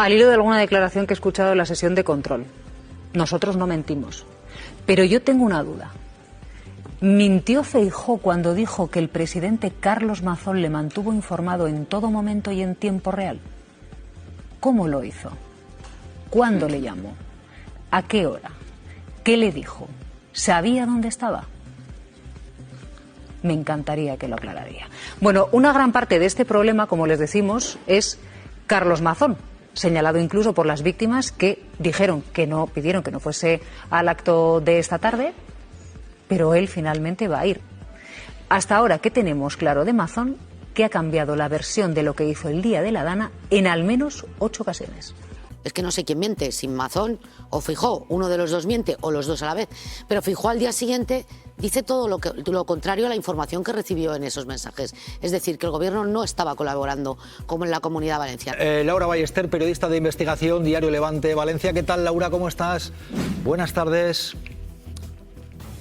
al hilo de alguna declaración que he escuchado en la sesión de control. Nosotros no mentimos. Pero yo tengo una duda. ¿Mintió Feijóo cuando dijo que el presidente Carlos Mazón le mantuvo informado en todo momento y en tiempo real? ¿Cómo lo hizo? ¿Cuándo le llamó? ¿A qué hora? ¿Qué le dijo? ¿Sabía dónde estaba? Me encantaría que lo aclararía. Bueno, una gran parte de este problema, como les decimos, es Carlos Mazón, señalado incluso por las víctimas que pidieron que no fuese al acto de esta tarde, pero él finalmente va a ir. Hasta ahora, ¿qué tenemos claro de Mazón? Que ha cambiado la versión de lo que hizo el día de la Dana en al menos 8 ocasiones. Es que no sé quién miente, si Mazón o Feijóo, uno de los dos miente o los dos a la vez. Pero Feijóo al día siguiente dice todo lo contrario a la información que recibió en esos mensajes. Es decir, que el gobierno no estaba colaborando como en la Comunidad Valenciana. Laura Ballester, periodista de investigación, Diario Levante, Valencia. ¿Qué tal, Laura? ¿Cómo estás? Buenas tardes.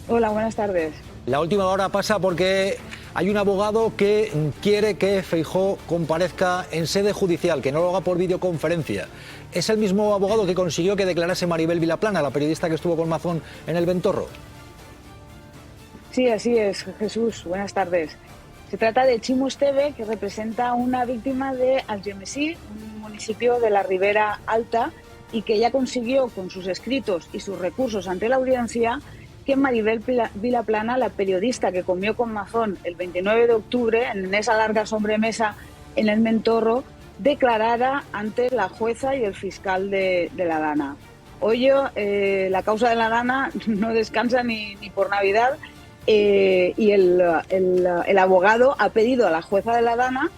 Hola, buenas tardes. La última hora pasa porque hay un abogado que quiere que Feijóo comparezca en sede judicial, que no lo haga por videoconferencia. ¿Es el mismo abogado que consiguió que declarase Maribel Vilaplana, la periodista que estuvo con Mazón en el Ventorro? Sí, así es, Jesús. Buenas tardes. Se trata de Chimo Esteve, que representa a una víctima de Algemesí, un municipio de la Ribera Alta, y que ya consiguió, con sus escritos y sus recursos ante la audiencia, que Maribel Vilaplana, la periodista que comió con Mazón el 29 de octubre, en esa larga sobremesa en el Ventorro, declarara ante la jueza y el fiscal de la Dana. Hoy la causa de la Dana no descansa ni por Navidad, y el abogado ha pedido a la jueza de la Dana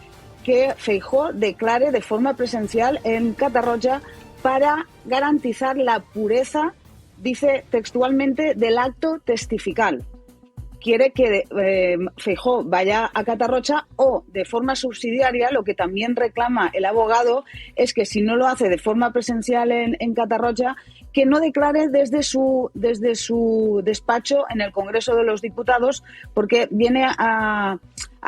que Feijóo declare de forma presencial en Catarroja para garantizar la pureza, dice textualmente, del acto testifical. Quiere que Feijóo vaya a Catarroja o, de forma subsidiaria, lo que también reclama el abogado es que si no lo hace de forma presencial en Catarroja, que no declare desde su despacho en el Congreso de los Diputados, porque viene a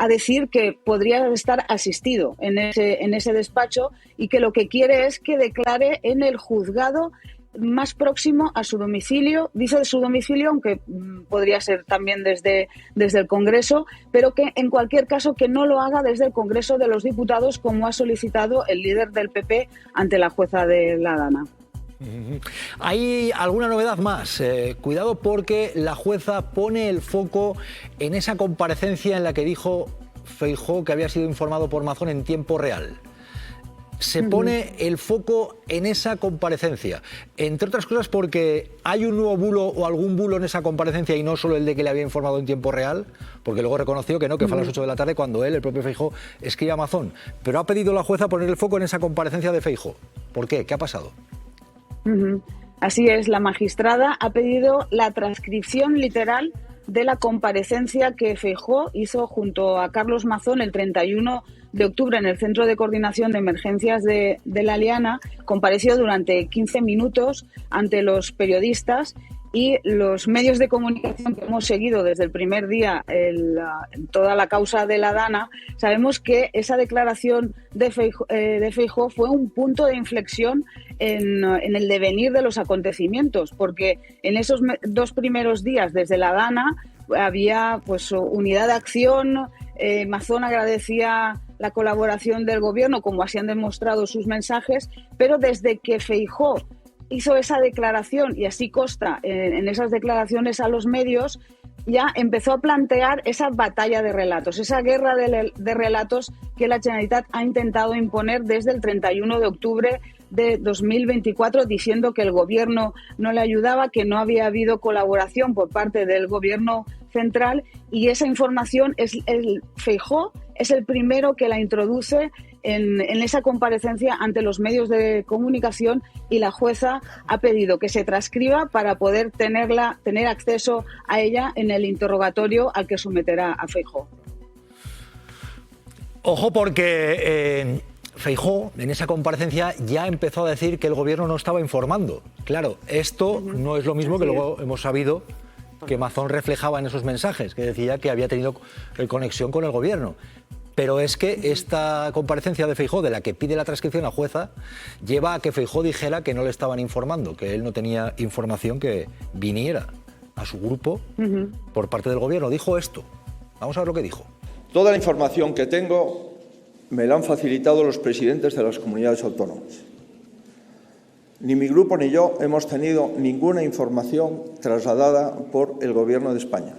decir que podría estar asistido en ese despacho y que lo que quiere es que declare en el juzgado más próximo a su domicilio, dice de su domicilio, aunque podría ser también desde el Congreso, pero que en cualquier caso que no lo haga desde el Congreso de los Diputados, como ha solicitado el líder del PP ante la jueza de la Dana. Hay alguna novedad más. Cuidado, porque la jueza pone el foco en esa comparecencia en la que dijo Feijóo que había sido informado por Mazón en tiempo real. Se pone el foco en esa comparecencia, entre otras cosas porque hay un nuevo bulo o algún bulo en esa comparecencia y no solo el de que le había informado en tiempo real, porque luego reconoció que no, que fue a las 8 de la tarde cuando él, el propio Feijóo, escribe a Mazón. Pero ha pedido la jueza poner el foco en esa comparecencia de Feijóo. ¿Por qué? ¿Qué ha pasado? Así es, la magistrada ha pedido la transcripción literal de la comparecencia que Feijóo hizo junto a Carlos Mazón el 31 de octubre en el Centro de Coordinación de Emergencias de la Liana. Compareció durante 15 minutos ante los periodistas y los medios de comunicación que hemos seguido desde el primer día toda la causa de la Dana. Sabemos que esa declaración de Feijóo fue un punto de inflexión en el devenir de los acontecimientos, porque en esos 2 primeros días desde la Dana había pues unidad de acción. Mazón agradecía la colaboración del gobierno, como así han demostrado sus mensajes, pero desde que Feijóo hizo esa declaración, y así consta en esas declaraciones a los medios, ya empezó a plantear esa batalla de relatos, esa guerra de relatos que la Generalitat ha intentado imponer desde el 31 de octubre de 2024, diciendo que el gobierno no le ayudaba, que no había habido colaboración por parte del gobierno central, y esa información Feijóo es el primero que la introduce en esa comparecencia ante los medios de comunicación, y la jueza ha pedido que se transcriba para poder tener acceso a ella en el interrogatorio al que someterá a Feijóo. Ojo, porque Feijóo en esa comparecencia ya empezó a decir que el gobierno no estaba informando. Claro, esto no es lo mismo que luego hemos sabido que Mazón reflejaba en esos mensajes, que decía que había tenido conexión con el gobierno. Pero es que esta comparecencia de Feijóo, de la que pide la transcripción la jueza, lleva a que Feijóo dijera que no le estaban informando, que él no tenía información que viniera a su grupo por parte del gobierno. Dijo esto. Vamos a ver lo que dijo. Toda la información que tengo me la han facilitado los presidentes de las comunidades autónomas. Ni mi grupo ni yo hemos tenido ninguna información trasladada por el Gobierno de España.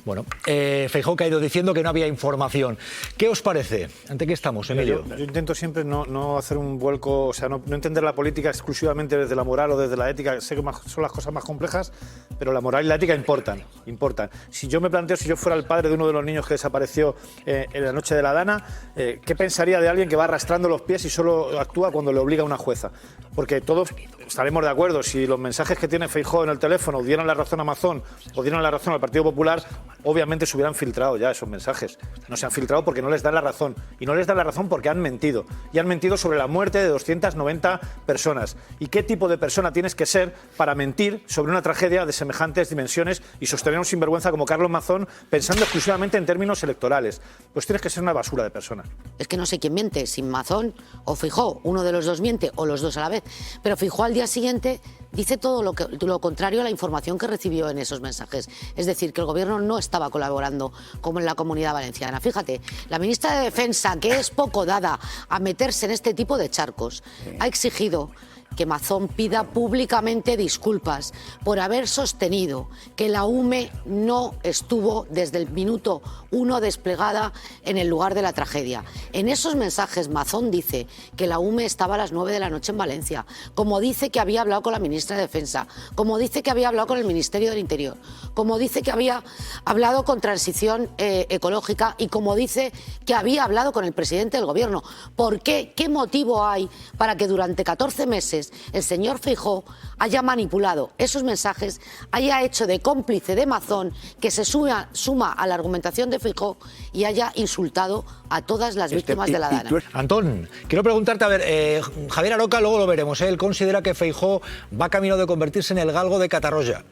Bueno, Feijóo ha ido diciendo que no había información. ¿Qué os parece? ¿Ante qué estamos, Emilio? Yo intento siempre no hacer un vuelco, o sea, no entender la política exclusivamente desde la moral o desde la ética. Sé que son las cosas más complejas, pero la moral y la ética importan. Si yo me planteo, si yo fuera el padre de uno de los niños que desapareció en la noche de la Dana, ¿qué pensaría de alguien que va arrastrando los pies y solo actúa cuando le obliga una jueza? Porque todos estaremos de acuerdo, si los mensajes que tiene Feijóo en el teléfono dieran la razón a Mazón o dieran la razón al Partido Popular, obviamente se hubieran filtrado ya esos mensajes. No se han filtrado porque no les dan la razón. Y no les dan la razón porque han mentido. Y han mentido sobre la muerte de 290 personas. ¿Y qué tipo de persona tienes que ser para mentir sobre una tragedia de semejantes dimensiones y sostener un sinvergüenza como Carlos Mazón pensando exclusivamente en términos electorales? Pues tienes que ser una basura de persona. Es que no sé quién miente, si Mazón o Feijóo, uno de los dos miente o los dos a la vez. Pero Feijóo al día siguiente dice todo lo contrario a la información que recibió en esos mensajes. Es decir, que el gobierno no estaba colaborando como en la Comunidad Valenciana. Fíjate, la ministra de Defensa, que es poco dada a meterse en este tipo de charcos, ha exigido que Mazón pida públicamente disculpas por haber sostenido que la UME no estuvo desde el minuto 1 desplegada en el lugar de la tragedia. En esos mensajes Mazón dice que la UME estaba a las 9 de la noche en Valencia, como dice que había hablado con la ministra de Defensa, como dice que había hablado con el Ministerio del Interior, como dice que había hablado con Transición Ecológica y como dice que había hablado con el presidente del Gobierno. ¿Por qué? ¿Qué motivo hay para que durante 14 meses el señor Feijóo haya manipulado esos mensajes, haya hecho de cómplice de Mazón, que se suma a la argumentación de Feijóo y haya insultado a todas las víctimas de la Dana? Antón, quiero preguntarte, a ver, Javier Aroca, luego lo veremos, él considera que Feijóo va camino de convertirse en el galgo de Catarroja,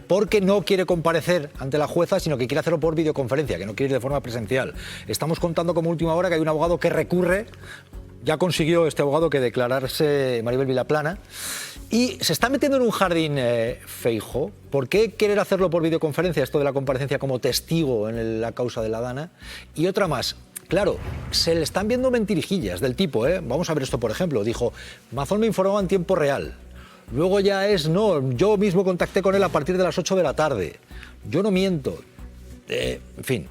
porque no quiere comparecer ante la jueza, sino que quiere hacerlo por videoconferencia, que no quiere ir de forma presencial. Estamos contando como última hora que hay un abogado que recurre. Ya consiguió este abogado que declararse Maribel Vilaplana y se está metiendo en un jardín Feijóo. ¿Por qué querer hacerlo por videoconferencia, esto de la comparecencia como testigo en la causa de la Dana? Y otra más, claro, se le están viendo mentirijillas del tipo, vamos a ver esto por ejemplo, dijo, Mazón me informaba en tiempo real, luego ya yo mismo contacté con él a partir de las 8 de la tarde, yo no miento, en fin.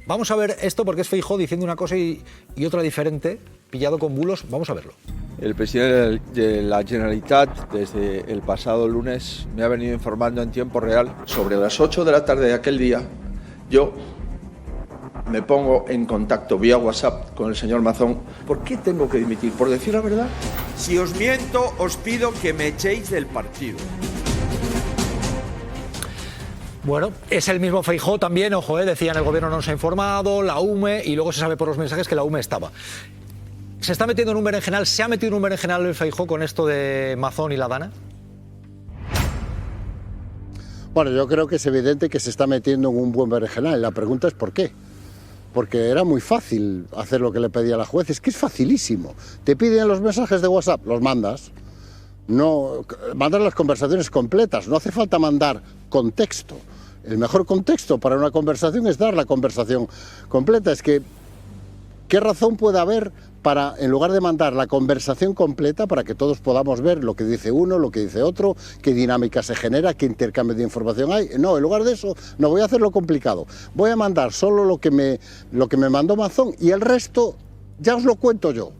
Vamos a ver esto porque es Feijóo diciendo una cosa y otra diferente, pillado con bulos. Vamos a verlo. El presidente de la Generalitat desde el pasado lunes me ha venido informando en tiempo real. Sobre las 8 de la tarde de aquel día, yo me pongo en contacto vía WhatsApp con el señor Mazón. ¿Por qué tengo que dimitir? ¿Por decir la verdad? Si os miento, os pido que me echéis del partido. Bueno, es el mismo Feijóo también, ojo, decían el gobierno no nos ha informado, la UME, y luego se sabe por los mensajes que la UME estaba. ¿Se está metiendo en un berenjenal, se ha metido en un berenjenal el Feijóo con esto de Mazón y la Dana? Bueno, yo creo que es evidente que se está metiendo en un buen berenjenal. La pregunta es ¿por qué? Porque era muy fácil hacer lo que le pedía la juez. Es que es facilísimo. Te piden los mensajes de WhatsApp, los mandas. No, mandar las conversaciones completas, no hace falta mandar contexto. El mejor contexto para una conversación es dar la conversación completa. Es que, ¿qué razón puede haber para, en lugar de mandar la conversación completa, para que todos podamos ver lo que dice uno, lo que dice otro, qué dinámica se genera, qué intercambio de información hay? No, en lugar de eso, no voy a hacerlo complicado. Voy a mandar solo lo que me mandó Mazón y el resto ya os lo cuento yo.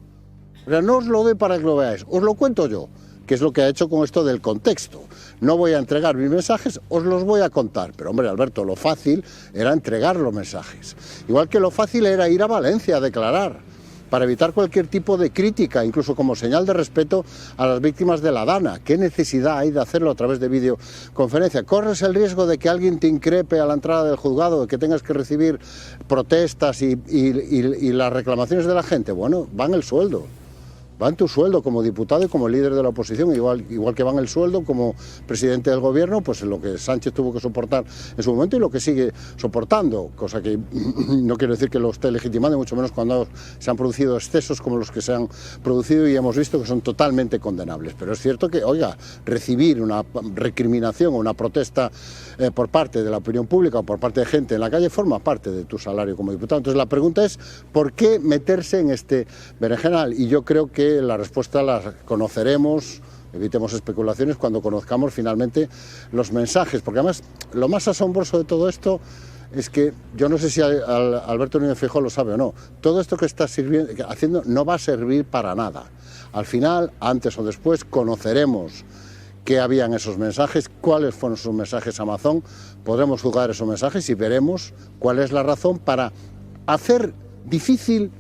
O sea, no os lo doy para que lo veáis, os lo cuento yo, que es lo que ha hecho con esto del contexto. No voy a entregar mis mensajes, os los voy a contar. Pero hombre, Alberto, lo fácil era entregar los mensajes. Igual que lo fácil era ir a Valencia a declarar, para evitar cualquier tipo de crítica, incluso como señal de respeto a las víctimas de la Dana. ¿Qué necesidad hay de hacerlo a través de videoconferencia? ¿Corres el riesgo de que alguien te increpe a la entrada del juzgado, de que tengas que recibir protestas y las reclamaciones de la gente? Bueno, van el sueldo. Va en tu sueldo como diputado y como líder de la oposición, igual que va en el sueldo como presidente del gobierno, pues en lo que Sánchez tuvo que soportar en su momento y lo que sigue soportando, cosa que no quiero decir que lo esté legitimando, mucho menos cuando se han producido excesos como los que se han producido y hemos visto que son totalmente condenables. Pero es cierto que, oiga, recibir una recriminación o una protesta por parte de la opinión pública o por parte de gente en la calle forma parte de tu salario como diputado. Entonces la pregunta es, ¿por qué meterse en este berenjenal? Y yo creo que la respuesta la conoceremos, evitemos especulaciones, cuando conozcamos finalmente los mensajes, porque además lo más asombroso de todo esto es que yo no sé si Alberto Núñez Feijóo lo sabe o no, todo esto que está haciendo no va a servir para nada. Al final, antes o después, conoceremos qué había en esos mensajes, cuáles fueron sus mensajes a Amazon, podremos juzgar esos mensajes y veremos cuál es la razón para hacer difícil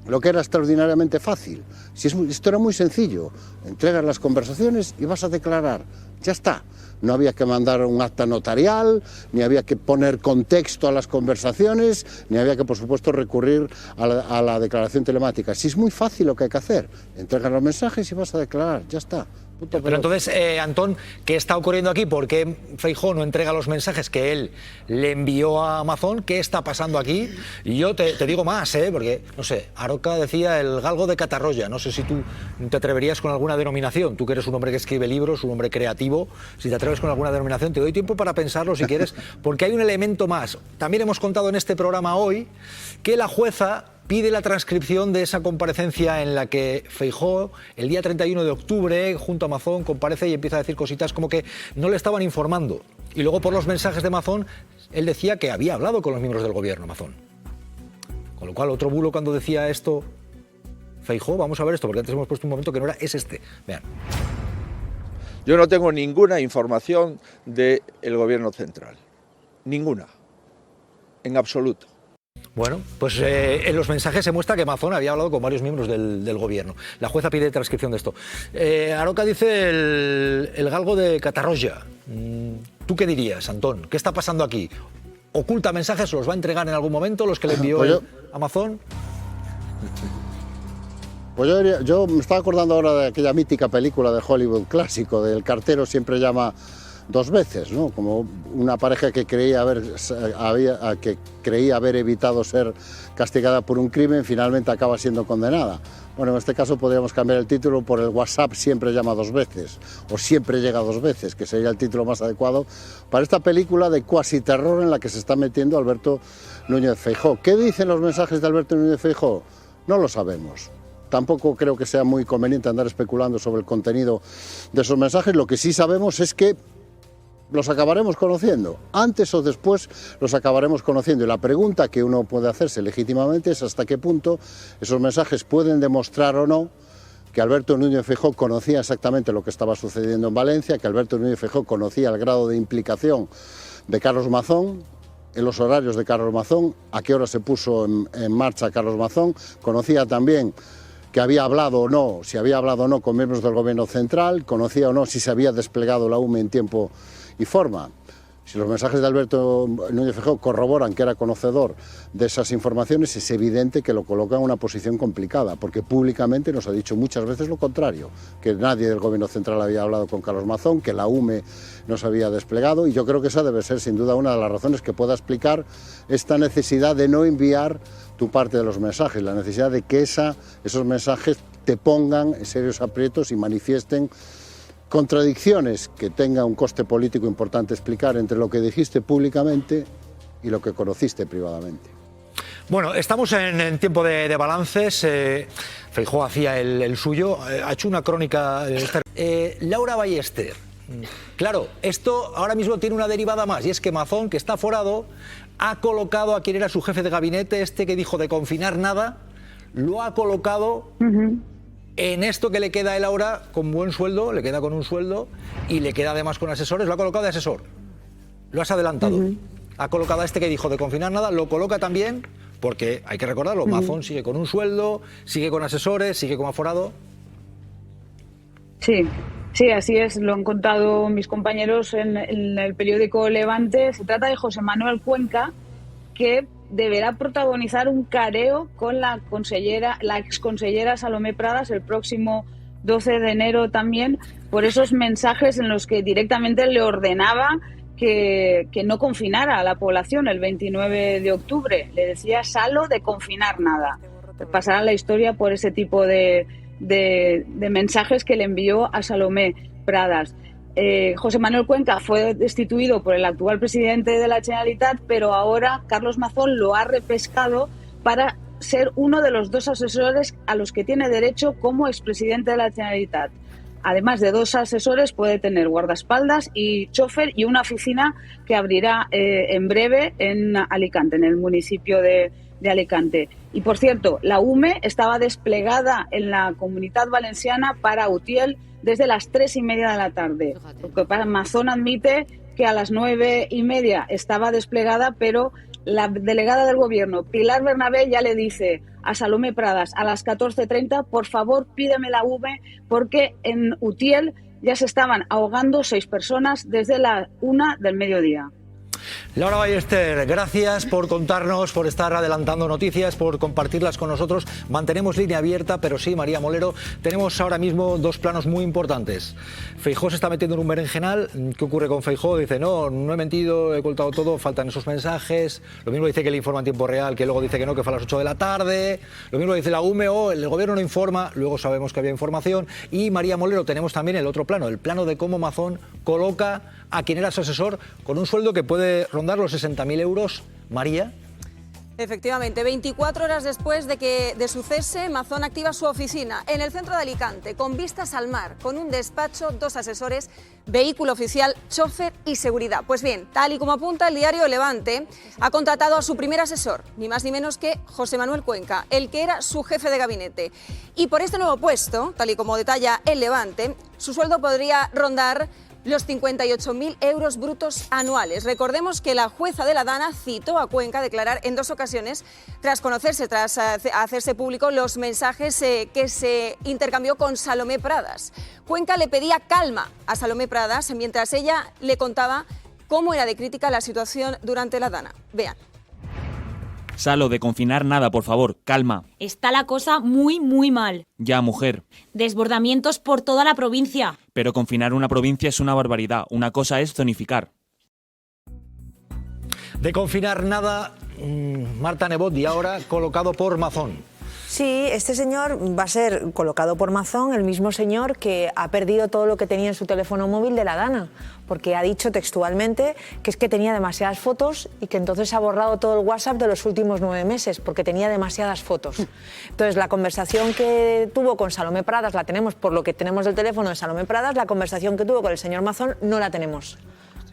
lo que era extraordinariamente fácil. Si esto era muy sencillo, entregas las conversaciones y vas a declarar, ya está. No había que mandar un acta notarial, ni había que poner contexto a las conversaciones, ni había que, por supuesto, recurrir a la declaración telemática. Si es muy fácil lo que hay que hacer, entregas los mensajes y vas a declarar, ya está. Pero entonces, Antón, ¿qué está ocurriendo aquí? ¿Por qué Feijóo no entrega los mensajes que él le envió a Amazon? ¿Qué está pasando aquí? Y yo te digo más, porque, no sé, Aroca decía el galgo de Catarroya. No sé si tú te atreverías con alguna denominación. Tú que eres un hombre que escribe libros, un hombre creativo, si te atreves con alguna denominación, te doy tiempo para pensarlo si quieres, porque hay un elemento más. También hemos contado en este programa hoy que la jueza pide la transcripción de esa comparecencia en la que Feijóo, el día 31 de octubre, junto a Amazon, comparece y empieza a decir cositas como que no le estaban informando. Y luego, por los mensajes de Amazon, él decía que había hablado con los miembros del gobierno, Amazon. Con lo cual, otro bulo cuando decía esto, Feijóo, vamos a ver esto, porque antes hemos puesto un momento que no era, es este. Vean. Yo no tengo ninguna información del gobierno central. Ninguna. En absoluto. Bueno, pues en los mensajes se muestra que Amazon había hablado con varios miembros del gobierno. La jueza pide transcripción de esto. Aroca dice el galgo de Catarroya. ¿Tú qué dirías, Antón? ¿Qué está pasando aquí? ¿Oculta mensajes? ¿Los va a entregar en algún momento los que le envió Amazon? Pues yo me estaba acordando ahora de aquella mítica película de Hollywood clásico, del cartero siempre llama dos veces, ¿no? Como una pareja que creía haber evitado ser castigada por un crimen, finalmente acaba siendo condenada. Bueno, en este caso podríamos cambiar el título por el WhatsApp siempre llama dos veces, o siempre llega dos veces, que sería el título más adecuado para esta película de cuasi terror en la que se está metiendo Alberto Núñez Feijóo. ¿Qué dicen los mensajes de Alberto Núñez Feijóo? No lo sabemos. Tampoco creo que sea muy conveniente andar especulando sobre el contenido de esos mensajes. Lo que sí sabemos es que los acabaremos conociendo, antes o después los acabaremos conociendo, y la pregunta que uno puede hacerse legítimamente es hasta qué punto esos mensajes pueden demostrar o no que Alberto Núñez Feijóo conocía exactamente lo que estaba sucediendo en Valencia, que Alberto Núñez Feijóo conocía el grado de implicación de Carlos Mazón, en los horarios de Carlos Mazón, a qué hora se puso en marcha Carlos Mazón, conocía también que había hablado o no, si había hablado o no con miembros del gobierno central, conocía o no si se había desplegado la UME en tiempo y forma. Si los mensajes de Alberto Núñez Feijóo corroboran que era conocedor de esas informaciones, es evidente que lo coloca en una posición complicada, porque públicamente nos ha dicho muchas veces lo contrario, que nadie del gobierno central había hablado con Carlos Mazón, que la UME no se había desplegado, y yo creo que esa debe ser sin duda una de las razones que pueda explicar esta necesidad de no enviar tu parte de los mensajes, la necesidad de que esos mensajes te pongan en serios aprietos y manifiesten contradicciones que tenga un coste político importante explicar entre lo que dijiste públicamente y lo que conociste privadamente. Bueno, estamos en tiempo de balances. Feijóo hacía el suyo, ha hecho una crónica. Laura Ballester. Claro, esto ahora mismo tiene una derivada más, y es que Mazón, que está aforado, ha colocado a quien era su jefe de gabinete, que dijo de confinar nada, lo ha colocado en esto que le queda a él ahora con buen sueldo, le queda con un sueldo y le queda además con asesores, lo ha colocado de asesor. Lo has adelantado. Ha colocado a que dijo de confinar nada, lo coloca también, porque hay que recordarlo, Mazón sigue con un sueldo, sigue con asesores, sigue como aforado. Sí, así es, lo han contado mis compañeros en el periódico Levante. Se trata de José Manuel Cuenca, que deberá protagonizar un careo con la exconsellera Salomé Pradas el próximo 12 de enero también, por esos mensajes en los que directamente le ordenaba que no confinara a la población el 29 de octubre. Le decía Salo de confinar nada. Pasará la historia por ese tipo de mensajes que le envió a Salomé Pradas. José Manuel Cuenca fue destituido por el actual presidente de la Generalitat, pero ahora Carlos Mazón lo ha repescado para ser uno de los 2 asesores a los que tiene derecho como expresidente de la Generalitat. Además de 2 asesores, puede tener guardaespaldas y chofer y una oficina que abrirá en breve en Alicante, en el municipio de Alicante. Y por cierto, la UME estaba desplegada en la Comunitat Valenciana para Utiel desde las 3:30 de la tarde. Mazón admite que a las 9:30 estaba desplegada, pero la delegada del Gobierno, Pilar Bernabé, ya le dice a Salomé Pradas a las 14:30, por favor pídeme la UME, porque en Utiel ya se estaban ahogando 6 personas desde la 1 del mediodía. Laura Ballester, gracias por contarnos, por estar adelantando noticias, por compartirlas con nosotros. Mantenemos línea abierta, pero sí, María Molero, tenemos ahora mismo 2 planos muy importantes. Feijóo se está metiendo en un berenjenal. ¿Qué ocurre con Feijóo? Dice, no he mentido, he ocultado todo, faltan esos mensajes. Lo mismo dice que le informa en tiempo real, que luego dice que no, que fue a las 8 de la tarde. Lo mismo dice la UME, el gobierno no informa, luego sabemos que había información. Y María Molero, tenemos también el otro plano, el plano de cómo Mazón coloca a quien era su asesor con un sueldo que puede rondar los 60.000 euros. María. Efectivamente, 24 horas después de su cese, Mazón activa su oficina en el centro de Alicante, con vistas al mar, con un despacho, 2 asesores, vehículo oficial, chofer y seguridad. Pues bien, tal y como apunta el diario El Levante, ha contratado a su primer asesor, ni más ni menos que José Manuel Cuenca, el que era su jefe de gabinete. Y por este nuevo puesto, tal y como detalla El Levante, su sueldo podría rondar los 58.000 euros brutos anuales. Recordemos que la jueza de la Dana citó a Cuenca a declarar en 2 ocasiones tras hacerse público los mensajes que se intercambió con Salomé Pradas. Cuenca le pedía calma a Salomé Pradas mientras ella le contaba cómo era de crítica la situación durante la Dana. Vean. Salo, de confinar nada, por favor, calma. Está la cosa muy, muy mal. Ya, mujer. Desbordamientos por toda la provincia. Pero confinar una provincia es una barbaridad. Una cosa es zonificar. De confinar nada, Marta Nebot, y ahora colocado por Mazón. Sí, este señor va a ser colocado por Mazón, el mismo señor que ha perdido todo lo que tenía en su teléfono móvil de la Dana, porque ha dicho textualmente que es que tenía demasiadas fotos y que entonces ha borrado todo el WhatsApp de los últimos 9 meses, porque tenía demasiadas fotos. Entonces, la conversación que tuvo con Salomé Pradas la tenemos por lo que tenemos del teléfono de Salomé Pradas, la conversación que tuvo con el señor Mazón no la tenemos.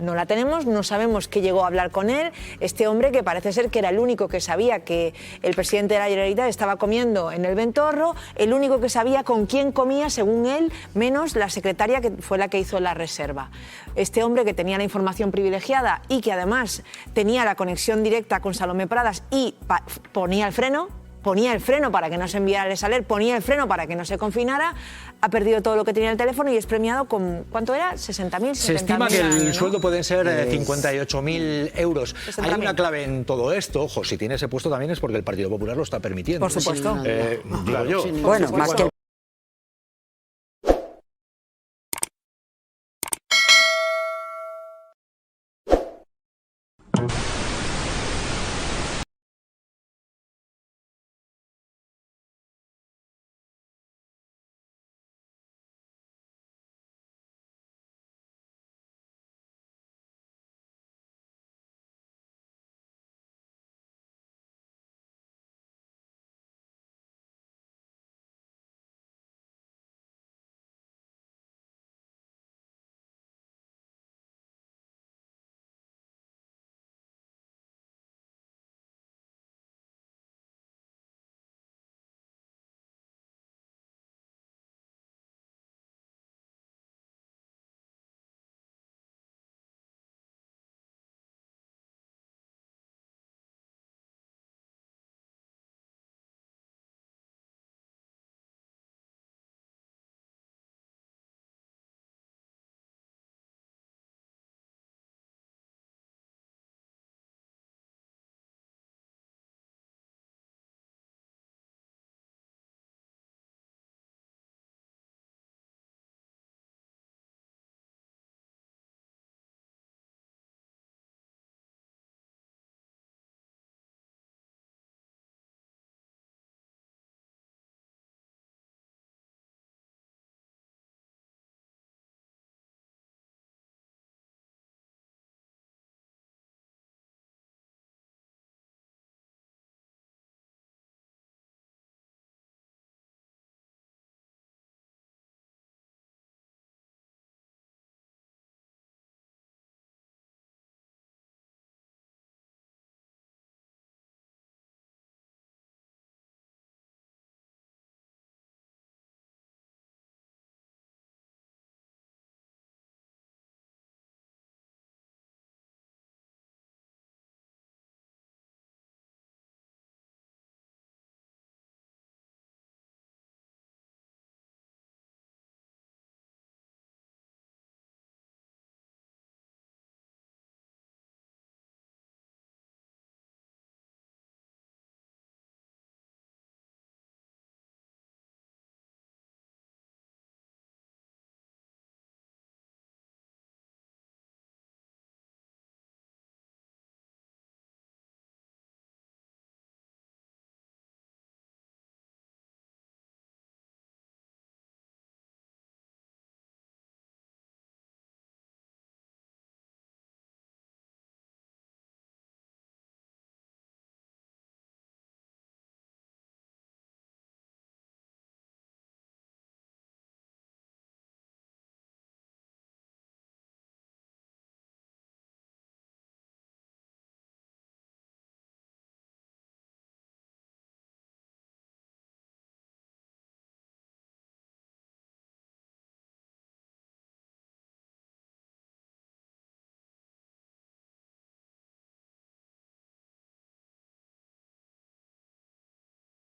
No la tenemos, no sabemos qué llegó a hablar con él. Este hombre, que parece ser que era el único que sabía que el presidente de la Generalitat estaba comiendo en el Ventorro, el único que sabía con quién comía, según él, menos la secretaria, que fue la que hizo la reserva. Este hombre, que tenía la información privilegiada y que además tenía la conexión directa con Salomé Pradas y ponía el freno para que no se enviara el saler, ponía el freno para que no se confinara, ha perdido todo lo que tenía en el teléfono y es premiado con, ¿cuánto era? 60.000. Se estima que el sueldo pueden ser 58.000 euros. Hay una clave en todo esto, ojo, si tiene ese puesto también es porque el Partido Popular lo está permitiendo. Por supuesto. Digo yo. Bueno, más que